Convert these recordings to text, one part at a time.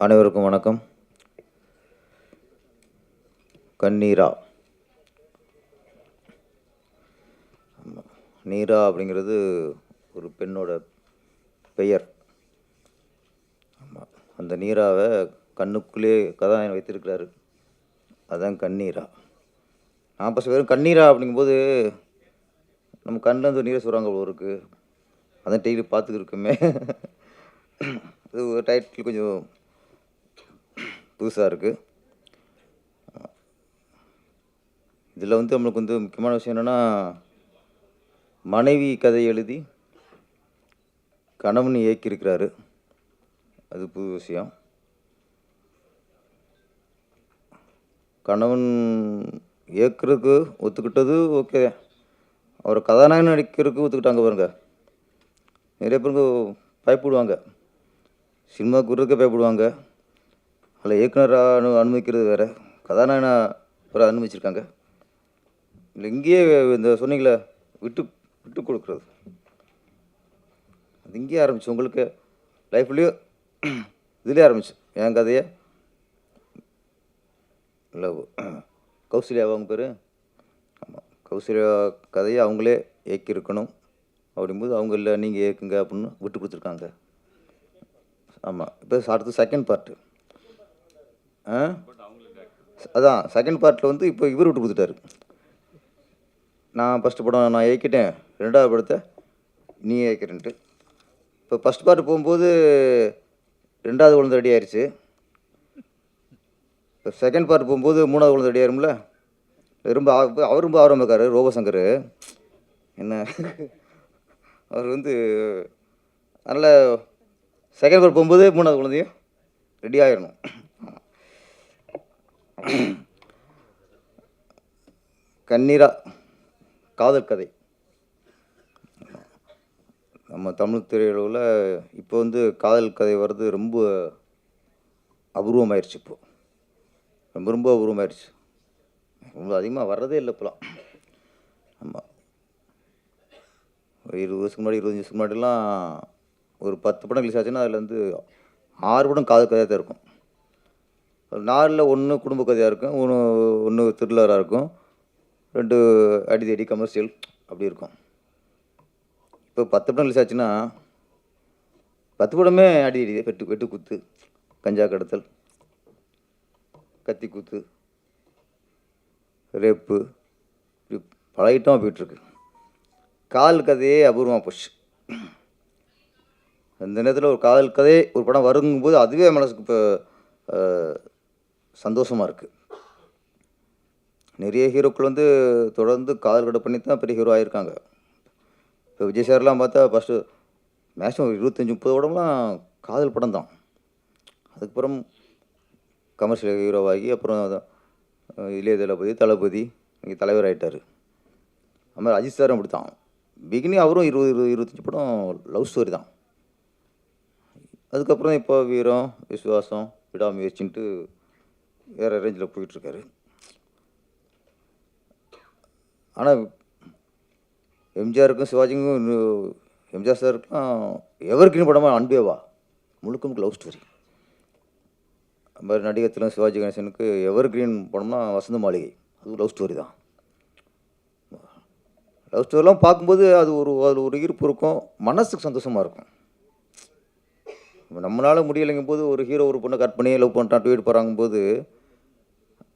அனைவருக்கும் வணக்கம். கண்ணீரா. நீரா அப்படிங்கிறது ஒரு பெண்ணோட பெயர். ஆமாம், அந்த நீராவை கண்ணுக்குள்ளே கதாநாயகன் வைத்திருக்கிறாரு. அதுதான் கண்ணீரா. நான் ஃபஸ்ட் வெறும் கண்ணீரா அப்படிங்கும்போது நம்ம கண்ணில் வந்து நீரை சொல்கிறாங்க போல இருக்கு. அதான் டெய்லி பார்த்துக்கிட்டு இருக்கோமே. அது ஒரு டைட்டில் கொஞ்சம் புதுசாக இருக்குது. இதில் வந்து நம்மளுக்கு வந்து முக்கியமான விஷயம் என்னென்னா, மனைவி கதை எழுதி கணவன் இயக்கியிருக்கிறாரு. அது புது விஷயம். கணவன் இயக்குறதுக்கு ஒத்துக்கிட்டது ஓகே. அவர் கதாநாயகன் நடிக்கிறதுக்கு ஒத்துக்கிட்டாங்க பாருங்க. நிறைய பேருக்கு பயப்படுவாங்க. சினிமாவுக்கு விடுறதுக்கே பயப்படுவாங்க. அதில் இயக்குனராக அனுமதிக்கிறது வேறு, கதாநாயகனை வேறு அனுமதிச்சிருக்காங்க. இல்லை இங்கேயே இந்த சொன்னீங்களே விட்டு விட்டு கொடுக்குறது, அது இங்கேயே ஆரம்பிச்சு உங்களுக்கு லைஃப்லேயும் இதுலேயே ஆரம்பிச்சு. என் கதையை இல்லை கௌசல்யா அவங்க பேர், ஆமாம், கௌசல்யா கதையை அவங்களே இயக்கியிருக்கணும். அப்படிங்கும்போது அவங்க இல்லை நீங்கள் இயக்குங்க அப்படின்னு விட்டு கொடுத்துருக்காங்க. ஆமாம், இப்போ அடுத்து செகண்ட் பார்ட்டு. அதான் செகண்ட் பார்ட்டில் வந்து இப்போ இவர் விட்டு கொடுத்துட்டாரு. நான் ஃபஸ்ட்டு படம் நான் இயக்கிட்டேன், ரெண்டாவது படத்தை நீ இயக்கிறேன்ட்டு. இப்போ ஃபஸ்ட் பார்ட்டு போகும்போது ரெண்டாவது குழந்தை ரெடி ஆயிடுச்சு. இப்போ செகண்ட் பார்ட் போகும்போது மூணாவது குழந்தை ரெடி ஆயிரும்ல. ரொம்ப அவர் ரொம்ப ஆர்வம் இருக்கார் ரோபசங்கர். என்ன அவர் வந்து அதனால் செகண்ட் பார்ட் போகும்போது மூணாவது குழந்தையும் ரெடி ஆகிடணும். கண்ணீரா காதல் கதை. நம்ம தமிழ் திரையுலகில் இப்போ வந்து காதல் கதை வர்றது ரொம்ப அபூர்வமாயிருச்சு. இப்போது ரொம்ப ரொம்ப அபூர்வமாயிருச்சு. ரொம்ப அதிகமாக வர்றதே இல்லை இப்போலாம். ஆமாம், ஒரு 20 வருஷத்துக்கு முன்னாடி 25 வருஷத்துக்கு முன்னாடிலாம் ஒரு 10 படம் ரிலீஸ் ஆச்சுன்னா அதில் வந்து 6 படம் காதல் கதையாக தான் இருக்கும். 4ல் 1 குடும்ப கதையாக இருக்கும், ஒன்று த்ரில்லராக இருக்கும், 2 அடிதடி கமர்ஷியல் அப்படி இருக்கும். இப்போ 10 படம் ரிலீஸ் ஆச்சுன்னா 10 படமே அடிதடி, வெட்டு குத்து, கஞ்சா கடத்தல், கத்தி குத்து, ரேப்பு, இப்படி பல ஐட்டமாக போயிட்டுருக்கு. காதல் கதையே அபூர்வமாக போச்சு. அந்த நேரத்தில் ஒரு காதல் கதை ஒரு படம் வருங்கும்போது அதுவே மனசுக்கு இப்போ சந்தோஷமாக இருக்குது. நிறைய ஹீரோக்கள் வந்து தொடர்ந்து காதல் கதை பண்ணி தான் பெரிய ஹீரோ ஆகியிருக்காங்க. இப்போ விஜய் சார்லாம் பார்த்தா ஃபஸ்ட்டு மேக்ஸிமம் 25-30 படம்லாம் காதல் படம் தான். அதுக்கப்புறம் கமர்ஷியல் ஹீரோவாகி அப்புறம் இளைய தளபதி இங்கே தலைவர் ஆகிட்டார். அது மாதிரி அஜித் சாரும் அப்படி தான். பிகினி அவரும் 20-25 படம் லவ் ஸ்டோரி தான். அதுக்கப்புறம் இப்போ வீரம், விஸ்வாசம், விடாமுயற்சின்ட்டு வேறு ரேஞ்சில் போயிட்டுருக்காரு. ஆனால் எம்ஜிஆருக்கும் சிவாஜிக்கும் எம்ஜிஆர் சாருக்கும் எவர்கிரீன் படமாக அன்பேவா முழுக்க முழுக்க லவ் ஸ்டோரி. அது மாதிரி நடிகத்திலும் சிவாஜி கணேசனுக்கு எவர்கிரீன் படம்னா வசந்த மாளிகை, அது லவ் ஸ்டோரி தான். லவ் ஸ்டோரிலாம் பார்க்கும்போது அதில் ஒரு ஈர்ப்பு இருக்கும், மனசுக்கு சந்தோஷமாக இருக்கும். இப்போ நம்மளால் முடியலைங்கும் போது ஒரு ஹீரோ ஒரு பொண்ணை கட் பண்ணி லவ் பண்ணுறான் ட்வீட் போகிறாங்கும்போது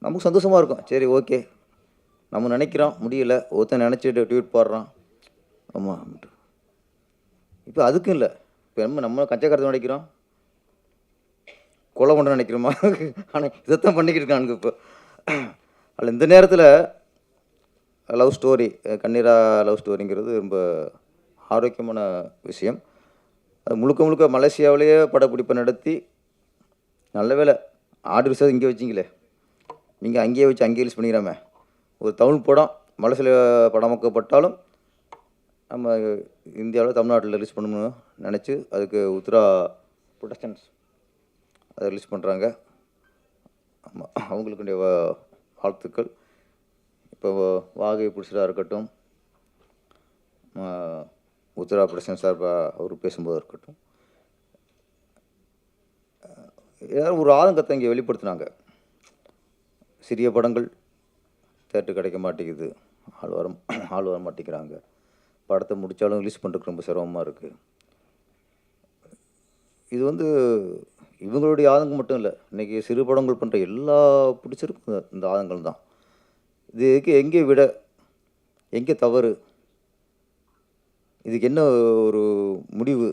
நமக்கு சந்தோஷமாக இருக்கும். சரி ஓகே, நம்ம நினைக்கிறோம் முடியல, ஒருத்தன் நினச்சிட்டு ட்வீட் போடுறான். ஆமாம், இப்போ அதுக்கும் இல்லை. இப்போ நம்ம கஞ்சக்காரத்தை நினைக்கிறோம், கொலை பண்ண நினைக்கிறோமா? ஆனால் இதைத்தான் பண்ணிக்கிட்டு இருக்கானுங்க இப்போ. அதில் இந்த நேரத்தில் லவ் ஸ்டோரி, கண்ணீரா லவ் ஸ்டோரிங்கிறது ரொம்ப ஆரோக்கியமான விஷயம். அது முழுக்க முழுக்க மலேசியாவிலேயே படப்பிடிப்பை நடத்தி, நல்ல வேலை ஆர்டர் விசாரிச்சு இங்கே வச்சிங்களே, நீங்கள் அங்கேயே வச்சு அங்கேயே ரிலீஸ் பண்ணிக்கிறாமே. ஒரு தமிழ் படம் மலேசியாவில் படமாக்கப்பட்டாலும் நம்ம இந்தியாவில் தமிழ்நாட்டில் ரிலீஸ் பண்ணணும்னு நினச்சி அதுக்கு உத்ரா ப்ரொடக்ஷன்ஸ் அதை ரிலீஸ் பண்ணுறாங்க. ஆமாம், அவங்களுக்குடைய வாழ்த்துக்கள். இப்போ வாகை பிடிச்சதாக இருக்கட்டும், உத்ரா ப்ரொடக்ஷன் சார்பாக அவர் பேசும்போது இருக்கட்டும், ஏதாவது ஒரு ஆதங்கத்தை இங்கே வெளிப்படுத்தினாங்க. சிறிய படங்கள் தேட்டர் கிடைக்க மாட்டேங்குது, ஆள் வர மாட்டேங்கிறாங்க, படத்தை முடித்தாலும் ரிலீஸ் பண்ணுறதுக்கு ரொம்ப சிரமமாக இருக்குது. இது வந்து இவங்களுடைய ஆதங்கம் மட்டும் இல்லை, இன்றைக்கி சிறு படங்கள் பண்ணுற எல்லா பிடிச்சிருக்கும் இந்த ஆதங்கள் தான். இதுக்கு எங்கே விட, எங்கே தவறு, இதுக்கு என்ன ஒரு முடிவு,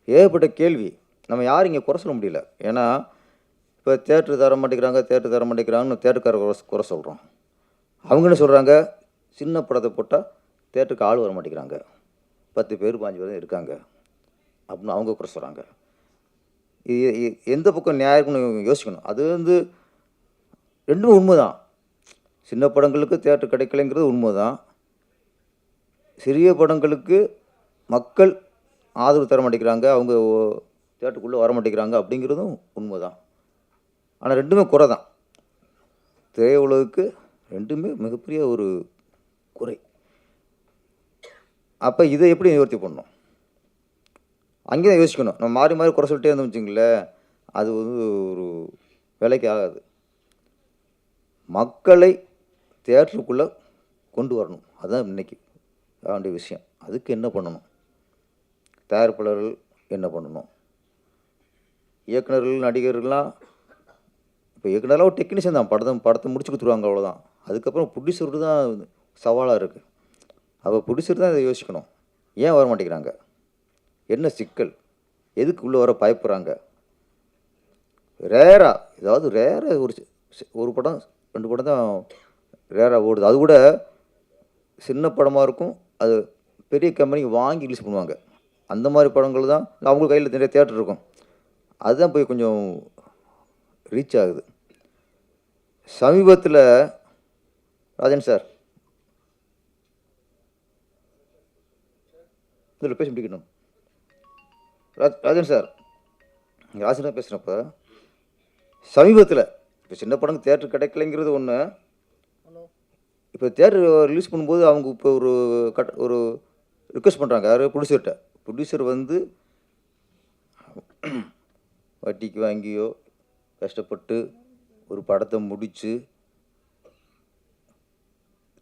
ஏகப்பட்ட கேள்வி. நம்ம யாரும் இங்கே குறை சொல்ல முடியல. ஏன்னா இப்போ தேட்டர் தர மாட்டேங்கிறாங்கன்னு தேட்டருக்கார குறை சொல்கிறோம். அவங்க என்ன சொல்கிறாங்க, சின்ன படத்தை போட்டால் தேட்டருக்கு ஆள் வர மாட்டேங்கிறாங்க, 10 பேர் 5 பேர் இருக்காங்க அப்படின்னு அவங்க குறை சொல்கிறாங்க. எந்த பக்கம் நியாயம்னு யோசிக்கணும். அது வந்து ரெண்டுமே உண்மை தான். சின்ன படங்களுக்கு தேட்டர் கிடைக்கலைங்கிறது உண்மை தான். சிறிய படங்களுக்கு மக்கள் ஆதரவு தர மாட்டேங்கிறாங்க, அவங்க தேட்டருக்குள்ளே வர மாட்டேங்கிறாங்க அப்படிங்கிறதும் உண்மை தான். ஆனால் ரெண்டுமே குறை தான். திரையுலகுக்கு ரெண்டுமே மிகப்பெரிய ஒரு குறை. அப்போ இதை எப்படி நிவர்த்தி பண்ணணும், அங்கே தான் யோசிக்கணும். நம்ம மாறி மாறி குறை சொல்லிட்டே இருந்தோம் வச்சுங்களேன், அது வந்து ஒரு வேலைக்கு ஆகாது. மக்களை தேட்டருக்குள்ளே கொண்டு வரணும், அதுதான் இன்றைக்கி வேண்டிய விஷயம். அதுக்கு என்ன பண்ணணும், தயாரிப்பாளர்கள் என்ன பண்ணணும், இயக்குநர்கள் நடிகர்கள்லாம். இப்போ இயக்குனரெலாம் ஒரு டெக்னீஷியன் தான், படத்தை முடிச்சு கொடுத்துருவாங்க, அவ்வளோதான். அதுக்கப்புறம் ப்ரொடியூசருக்கு தான் சவாலாக இருக்குது. அப்போ ப்ரொடியூசர் தான் இதை யோசிக்கணும். ஏன் வர மாட்டேங்கிறாங்க, என்ன சிக்கல், எதுக்கு உள்ளே வர பயப்படுறாங்க. ரேராக ஒரு படம் 2 படம் தான் ரேராக ஓடுது. அது கூட சின்ன படமாக இருக்கும், அது பெரிய கம்பெனிக்கு வாங்கி ரிலீஸ் பண்ணுவாங்க. அந்த மாதிரி படங்கள் தான் அவங்க கையில் நிறைய தேட்டர் இருக்கும், அதுதான் போய் கொஞ்சம் ரீச் ஆகுது. சமீபத்தில் ராஜன் சார் இதில் பேச முடிக்கணும். ராஜன் சார் பேசுகிறப்ப சமீபத்தில் இப்போ சின்ன படம் தேட்டர் கிடைக்கலைங்கிறது ஒன்று. இப்போ தேட்டர் ரிலீஸ் பண்ணும்போது அவங்க இப்போ ஒரு ரிக்வெஸ்ட் பண்ணுறாங்க, யார், ப்ரொடியூசர் வந்து வட்டிக்கு வாங்கியோ கஷ்டப்பட்டு ஒரு படத்தை முடித்து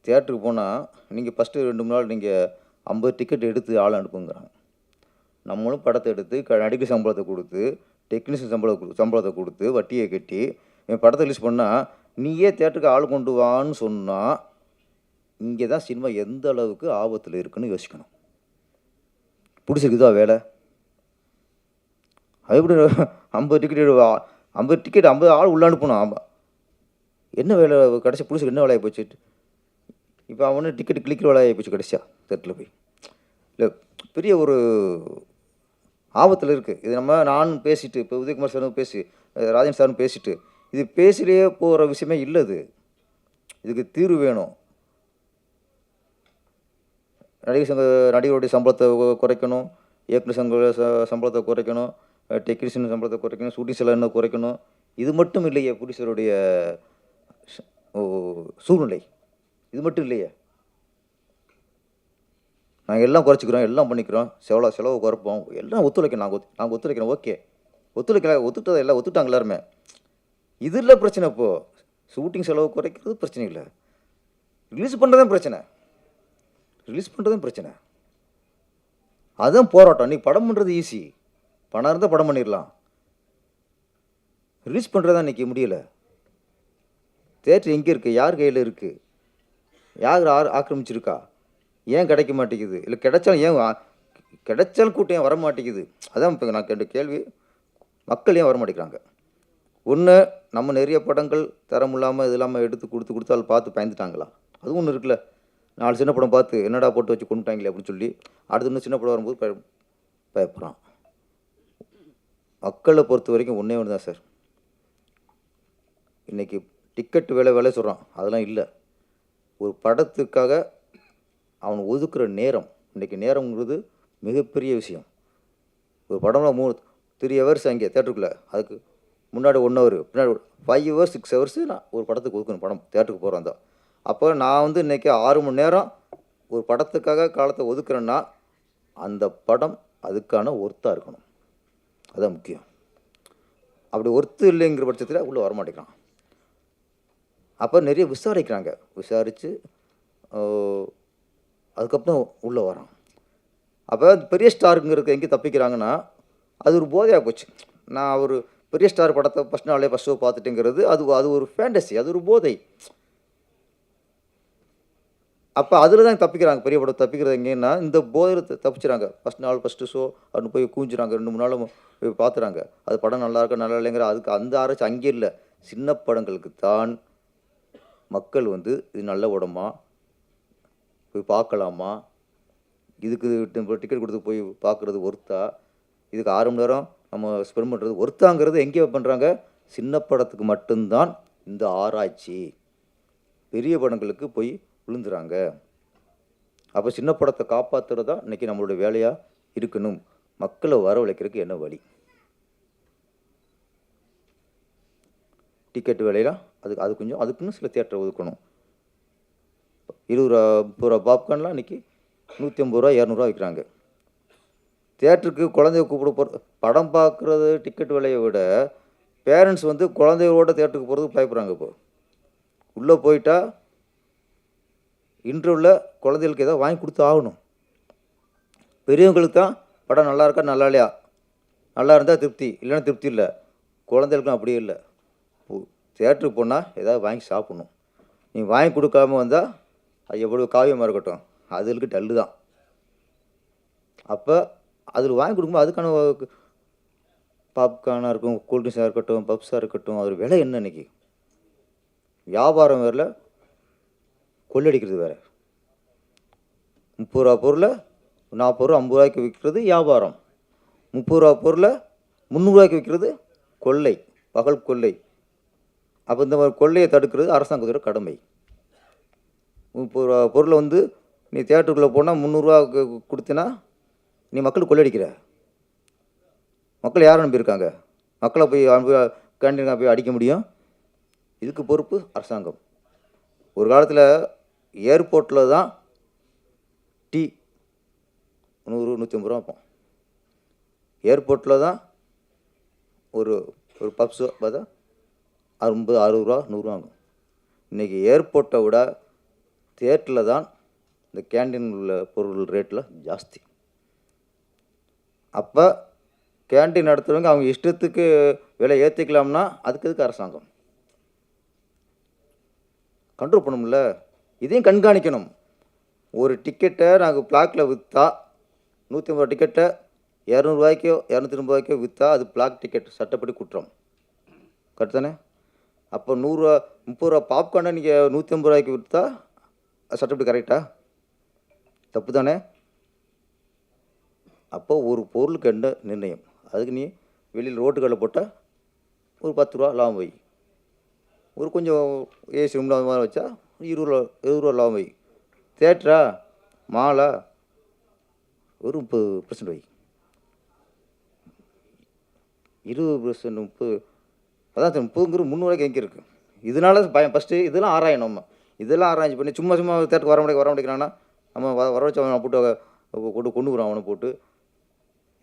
தியேட்டருக்கு போனால் நீங்கள் ஃபஸ்ட்டு 2 நாள் நீங்கள் 50 டிக்கெட் எடுத்து ஆள் அனுப்புங்கிறாங்க. நம்மளும் படத்தை எடுத்து நடிகர் சம்பளத்தை கொடுத்து, டெக்னீஷியன் சம்பளத்தை கொடுத்து, வட்டியை கட்டி என் படத்தை ரிலீஸ் பண்ணால் நீயே தியேட்டருக்கு ஆள் கொண்டு வான்னு சொன்னால், இங்கே தான் சினிமா எந்த அளவுக்கு ஆபத்தில் இருக்குன்னு யோசிக்கணும். பிடிச்சிருக்குதா வேலை, அது எப்படி 50 டிக்கெட் 50 ஆள் உள்ள அனுப்பணும். என்ன வேலை கடைசி புதுசுக்கு என்ன வேலையை போச்சு. இப்போ அவனு டிக்கெட் கிளிக்கிற வேலையை போச்சு கடைசியா தேட்டரில் போய். இல்லை, பெரிய ஒரு ஆபத்தில் இருக்குது. இது நானும் பேசிட்டு, இப்போ உதயகுமார் சாரும் பேசி, ராஜன் சாரும் பேசிட்டு, இது பேசிலேயே போகிற விஷயமே இல்லை. இதுக்கு தீர்வு வேணும். நடிகருடைய சம்பளத்தை குறைக்கணும், இயக்குனர் சம்பளத்தை குறைக்கணும், டெக்னீஷியன் சம்பளத்தை குறைக்கணும், ஷூட்டிங் செலவு குறைக்கணும். இது மட்டும் இல்லையே ப்ரொடியூசருடைய சூழ்நிலை, இது மட்டும் இல்லையே. நாங்கள் எல்லாம் குறைச்சிக்கிறோம், எல்லாம் பண்ணிக்கிறோம், செலவு குறைப்போம், எல்லாம் ஒத்துழைக்கணும். நாங்கள் ஒத்துழைக்கிறோம், ஓகே. ஒத்துட்டதை எல்லாம் ஒத்துட்டாங்க எல்லாருமே. இது இல்லை பிரச்சனை. இப்போது ஷூட்டிங் செலவு குறைக்கிறது பிரச்சனை இல்லை, ரிலீஸ் பண்ணுறதும் பிரச்சனை. அதுதான் போராட்டம். இன்றைக்கி படம் பண்ணுறது ஈஸி, பணம் இருந்தால் படம் பண்ணிடலாம். ரிலீஸ் பண்ணுறது தான் இன்றைக்கி முடியலை. தேட்டர் எங்கே இருக்குது, யார் கையில் இருக்குது, யார் ஆக்கிரமிச்சிருக்கா, ஏன் கிடைக்க மாட்டேங்குது, இல்லை கிடைச்சாலும் கூட்டம் ஏன் வர மாட்டேங்குது. அதான் இப்போ நான் கேட்ட கேள்வி. மக்கள் ஏன் வர மாட்டேங்கிறாங்க. ஒன்று, நம்ம நிறைய படங்கள் தரம் இல்லாமல் இது இல்லாமல் எடுத்து கொடுத்து அதை பார்த்து பயந்துட்டாங்களா, அதுவும் ஒன்று இருக்குல்ல. 4 சின்ன படம் பார்த்து என்னடா போட்டு வச்சு கொண்டுட்டாங்களே அப்படின்னு சொல்லி அடுத்து இன்னும் சின்ன படம் வரும்போது பயப்படுறான். மக்களை பொறுத்த வரைக்கும் ஒன்றே ஒன்று தான் சார். இன்றைக்கி டிக்கெட் விலை சொல்கிறான், அதெல்லாம் இல்லை. ஒரு படத்துக்காக அவன் ஒதுக்குற நேரம், இன்றைக்கி நேரங்கிறது மிகப்பெரிய விஷயம். ஒரு படம்னா 3 ஹவர்ஸ் அங்கே தேட்டருக்குள்ளே, அதுக்கு முன்னாடி 1 ஹவர், பின்னாடி 5 ஹவர்ஸ் 6 ஹவர்ஸு நான் ஒரு படத்துக்கு ஒதுக்கணும். படம் தேட்டருக்கு போகிறேன் தான். அப்போ நான் வந்து இன்றைக்கி 6 மணி நேரம் ஒரு படத்துக்காக காலத்தை ஒதுக்குறேன்னா அந்த படம் அதுக்கான ஒர்த்தாக இருக்கணும். அதுதான் முக்கியம். அப்படி ஒர்த்து இல்லைங்கிற பட்சத்தில் உள்ளே வரமாட்டேங்கிறான். அப்போ நிறைய விசாரிக்கிறாங்க. விசாரித்து அதுக்கப்புறம் உள்ளே வரான். அப்போ பெரிய ஸ்டாருங்கிறதுக்கு எங்கே தப்பிக்கிறாங்கன்னா, அது ஒரு போதையாக போச்சு. நான் ஒரு பெரிய ஸ்டார் படத்தை ஃபஸ்ட் நாளே ஃபஸ்ட் ஷோ பார்த்துட்டேங்கிறது அது ஒரு ஃபேண்டசி, அது ஒரு போதை. அப்போ அதில் தான் தப்பிக்கிறாங்க. பெரிய படம் தப்பிக்கிறது எங்கேன்னா, இந்த போதையில் தப்பிச்சுறாங்க. ஃபஸ்ட் நாள் ஃபஸ்ட்டு ஷோ அப்படின்னு போய் கூஞ்சுறாங்க. 2 3 நாள் போய் பார்த்துறாங்க. அது படம் நல்லா இருக்கா நல்லா இல்லைங்கிற அதுக்கு அந்த ஆராய்ச்சி அங்கே இல்லை. சின்ன படங்களுக்கு தான் மக்கள் வந்து இது நல்ல படமா, போய் பார்க்கலாமா, இதுக்கு டிக்கெட் கொடுத்து போய் பார்க்குறது ஒர்த்தா, இதுக்கு 6 மணி நேரம் நம்ம ஸ்பெண்ட் பண்ணுறது ஒர்த்தாங்கிறது எங்கே பண்ணுறாங்க? சின்ன படத்துக்கு மட்டும்தான் இந்த ஆராய்ச்சி. பெரிய படங்களுக்கு போய் விழுந்துறாங்க. அப்போ சின்ன படத்தை காப்பாற்றுறது தான் இன்றைக்கி நம்மளுடைய வேலையாக இருக்கணும். மக்களை வரவழைக்கிறதுக்கு என்ன வழி? டிக்கெட் விலையெல்லாம் அது கொஞ்சம் அதுக்குன்னு சில தியேட்டரை ஒதுக்கணும். 20 ரூபா 30 ரூபா பாப்கார்ன்லாம் இன்றைக்கி 150 ரூபா 200 விற்கிறாங்க. தியேட்டருக்கு குழந்தைய கூப்பிட போகிற படம் பார்க்குறது டிக்கெட் விலையை விட பேரண்ட்ஸ் வந்து குழந்தைகளோட தியேட்டருக்கு போகிறதுக்கு பயப்படுறாங்க. இப்போ உள்ளே போயிட்டா இன்டர்வியூவில் குழந்தைகளுக்கு ஏதாவது வாங்கி கொடுத்து ஆகணும். பெரியவங்களுக்கு தான் படம் நல்லா இருக்கா நல்லா இல்லையா, நல்லா இருந்தால் திருப்தி, இல்லைன்னா திருப்தி இல்லை. குழந்தைகளுக்கும் அப்படியே இல்லை. தியேட்டருக்கு போனால் ஏதாவது வாங்கி சாப்பிட்ணும். நீ வாங்கி கொடுக்காம வந்தால் அது எவ்வளோ காவியமாக இருக்கட்டும், அதுகளுக்கு டல்லு தான். அப்போ அதில் வாங்கி கொடுக்கும்போது அதுக்கான பாப்கார்னாக இருக்கும், கூல்ட்ரிங்க்ஸாக இருக்கட்டும், பப்ஸாக இருக்கட்டும், அது விலை என்ன இன்றைக்கி? வியாபாரம் வேறு, கொள்ளடிக்கிறது வேறு. 30 ரூபா பொருளை 40 ரூபா 50 ரூபாய்க்கு விற்கிறது வியாபாரம். 30 ரூபா பொருளை 300 ரூபாய்க்கு விற்கிறது கொள்ளை, பகல் கொள்ளை. அப்போ இந்த மாதிரி கொள்ளையை தடுக்கிறது அரசாங்கத்தோட கடமை. 30 ரூபா பொருளை வந்து நீ தியேட்டருக்குள்ளே போனால் 300 ரூபா கொடுத்தினா நீ மக்களுக்கு கொள்ளடிக்கிற. மக்கள் யாரை நம்பியிருக்காங்க? மக்களை போய் கேண்டீனாக போய் அடிக்க முடியும்? இதுக்கு பொறுப்பு அரசாங்கம். ஒரு காலத்தில் ஏர்போர்ட்டில் தான் டீ 100 150 ரூபா வைப்போம். ஏர்போர்ட்டில் தான் ஒரு ஒரு பப்ஸோ பார்த்தா 50 60 ரூபா 100 ரூபா ஆகும். இன்றைக்கி ஏர்போர்ட்டை விட தியேட்டரில் தான் இந்த கேண்டீன் உள்ள பொருள் ரேட்டில் ஜாஸ்தி. அப்போ கேண்டீன் நடத்துகிறவங்க அவங்க இஷ்டத்துக்கு விலை ஏற்றிக்கலாம்னா அதுக்கு அரசாங்கம் கண்ட்ரோல் பண்ணணும்ல. இதையும் கண்காணிக்கணும். ஒரு டிக்கெட்டை நாங்கள் பிளாக்கில் விற்றா 150 ரூபா டிக்கெட்டை 200 ரூபாய்க்கோ 250 ரூபாய்க்கோ விற்றா அது பிளாக் டிக்கெட், சட்டப்படி குற்றம். கரெக்ட் தானே? அப்போ 100 ரூபா 30 ரூபா பாப்கார்னை நீங்கள் 150 ரூபாய்க்கு விற்றா அது சட்டப்படி கரெக்டா? தப்பு தானே? அப்போ ஒரு பொருளுக்கு என்ன நிர்ணயம்? அதுக்கு நீ வெளியில் ரோட்டுகளில் போட்டால் ஒரு 10 ரூபா லாபம் வை. ஒரு கொஞ்சம் ஏசி ரூமில் அது மாதிரி வச்சா 20 ரூபா லாபம் வை. தேட்டரா மாலா ஒரு 30% வை. 20% 30 அதான் 30ங்கிறது 300 ரூபாய்க்கு எங்கே இருக்குது? இதனால பயம். ஃபஸ்ட்டு இதெல்லாம் ஆராயணும். நம்ம இதெல்லாம் ஆராய்ச்சி பண்ணி சும்மா தேட்டருக்கு வர மாட்டேங்கிறான்னா நம்ம வர வச்சு அவனை போட்டு கொண்டு வரோம். அவனை போட்டு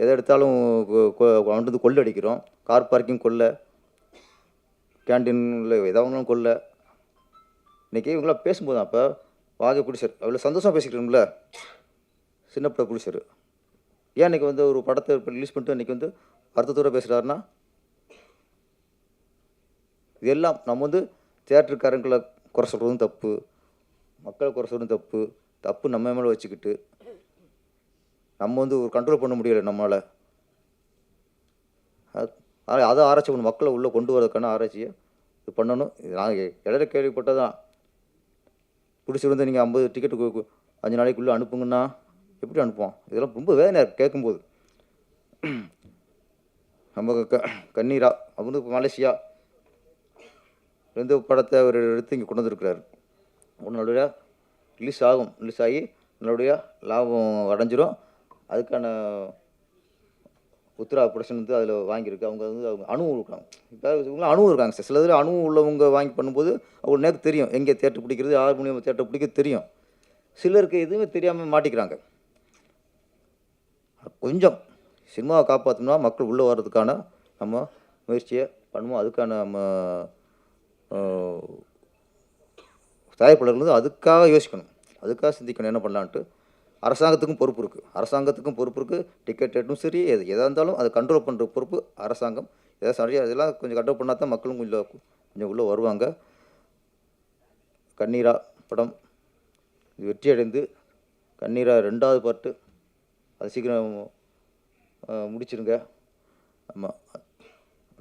எதை எடுத்தாலும் அவன்ட்டு கொள்ளை அடிக்கிறோம். கார் பார்க்கிங் கொள்ளை, கேண்டீனில் எதாவது கொள்ளை. இன்றைக்கி இவங்களாம் பேசும்போது அப்போ வாகை பிடிச்சார் அவ்வளோ சந்தோஷமாக பேசிக்கிறோம்ல. சின்ன படம் பிடிச்சார். ஏன் இன்றைக்கி வந்து ஒரு படத்தை ரிலீஸ் பண்ணிட்டு இன்றைக்கி வந்து வருத்தத்தோடு பேசுகிறாருன்னா இதெல்லாம் நம்ம வந்து தியேட்டருக்காரங்களை குறை சொல்கிறதும் தப்பு, மக்களை குறை சொல்கிறதும் தப்பு. தப்பு நம்ம மேலே வச்சுக்கிட்டு நம்ம வந்து ஒரு கண்ட்ரோல் பண்ண முடியலை நம்மளால். அதை ஆராய்ச்சி பண்ணணும். மக்களை உள்ளே கொண்டு வரதுக்கான ஆராய்ச்சியை இது பண்ணணும். இது நான் இடையில கேள்விப்பட்டதான். பிடிச்சிருந்து நீங்கள் 50 டிக்கெட்டு 5 நாளைக்குள்ளே அனுப்புங்கன்னா எப்படி அனுப்புவோம்? இதெல்லாம் ரொம்ப வேதனையாக இருக்குது கேட்கும்போது. நம்ம கண்ணீரா அவங்க மலேசியா ரெண்டு படத்தை அவர் எடுத்து இங்கே கொண்டு வந்துருக்கிறாரு. நல்லபடியாக ரிலீஸ் ஆகும். ரிலீஸ் ஆகி நல்லபடியாக லாபம் அடைஞ்சிரும். அதுக்கான உத்ரா ப்ரொடக்ஷன் வந்து அதில் வாங்கியிருக்கு. அவங்க வந்து அவங்க அணுவும் இருக்காங்க. இப்போ இவங்களாம் அணுவும் இருக்காங்க சார். சில இதில் அணுவும் உள்ளவங்க வாங்கி பண்ணும்போது அவங்களுக்கு நேரத்துக்கு தெரியும் எங்கே தேட்டர் பிடிக்கிறது, 6 மணி தேட்டர் பிடிக்கிறது தெரியும். சிலருக்கு எதுவுமே தெரியாமல் மாட்டிக்கிறாங்க. கொஞ்சம் சினிமாவை காப்பாற்றணும்னா மக்கள் உள்ளே வர்றதுக்கான நம்ம முயற்சியை பண்ணுவோம். அதுக்கான நம்ம தயாரிப்பாளர்கள் வந்து அதுக்காக யோசிக்கணும், அதுக்காக சிந்திக்கணும் என்ன பண்ணலான்ட்டு. அரசாங்கத்துக்கும் பொறுப்பு இருக்குது, அரசாங்கத்துக்கும் பொறுப்பு இருக்குது. டிக்கெட் ரேட்டும் சரி, எதாக இருந்தாலும் அதை கண்ட்ரோல் பண்ணுற பொறுப்பு அரசாங்கம். எதாவது சரியாக இதெல்லாம் கொஞ்சம் கண்ட்ரோல் பண்ணால் தான் மக்களும் கொஞ்சம் உள்ளே வருவாங்க. கண்ணீரா படம் இது வெற்றி அடைந்து கண்ணீரா 2வது பார்ட்டு அது சீக்கிரம் முடிச்சிருங்க. ஆமாம்,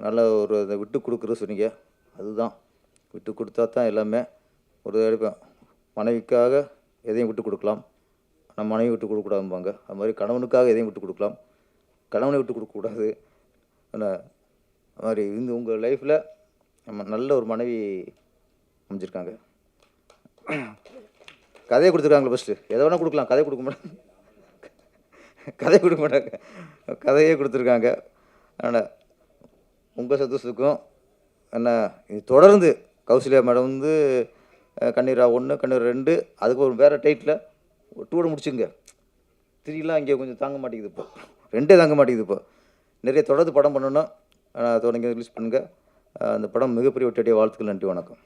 நல்ல ஒரு அதை விட்டு கொடுக்குறது சொன்னீங்க, அதுதான் விட்டு கொடுத்தா தான் எல்லாமே. ஒரு எடுப்பேன் மனைவிக்காக எதையும் விட்டு கொடுக்கலாம், நம்ம மனைவி விட்டு கொடுக்கக்கூடாதும்பாங்க. அது மாதிரி கணவனுக்காக எதையும் விட்டு கொடுக்கலாம், கணவனை விட்டு கொடுக்கக்கூடாது. ஆனால் அது மாதிரி இந்த உங்கள் லைஃப்பில் நம்ம நல்ல ஒரு மனைவி அமைஞ்சிருக்காங்க. கதையை கொடுத்துருக்காங்களே ஃபஸ்ட்டு, எதை வேணால் கொடுக்கலாம், கதையை கொடுக்க மாட்டாங்க, கதையை கொடுக்க மாட்டாங்க, கதையே கொடுத்துருக்காங்க. ஆனால் உங்கள் சந்தோஷத்துக்கும் என்ன இது தொடர்ந்து கௌசல்யா மேடம் வந்து கண்ணீரா 1, கண்ணீரா 2, அதுக்கு ஒரு வேறு டைட்டில் 2 முடிச்சுங்க. 3லாம் இங்கே கொஞ்சம் தாங்க மாட்டேங்குது, இப்போ 2 தாங்க மாட்டேங்குது. இப்போ நிறைய தொடர்ந்து படம் பண்ணணும், தொடங்கி ரிலீஸ் பண்ணுங்கள். அந்த படம் மிகப்பெரிய வெற்றியடைய வாழ்த்துக்கள். நன்றி, வணக்கம்.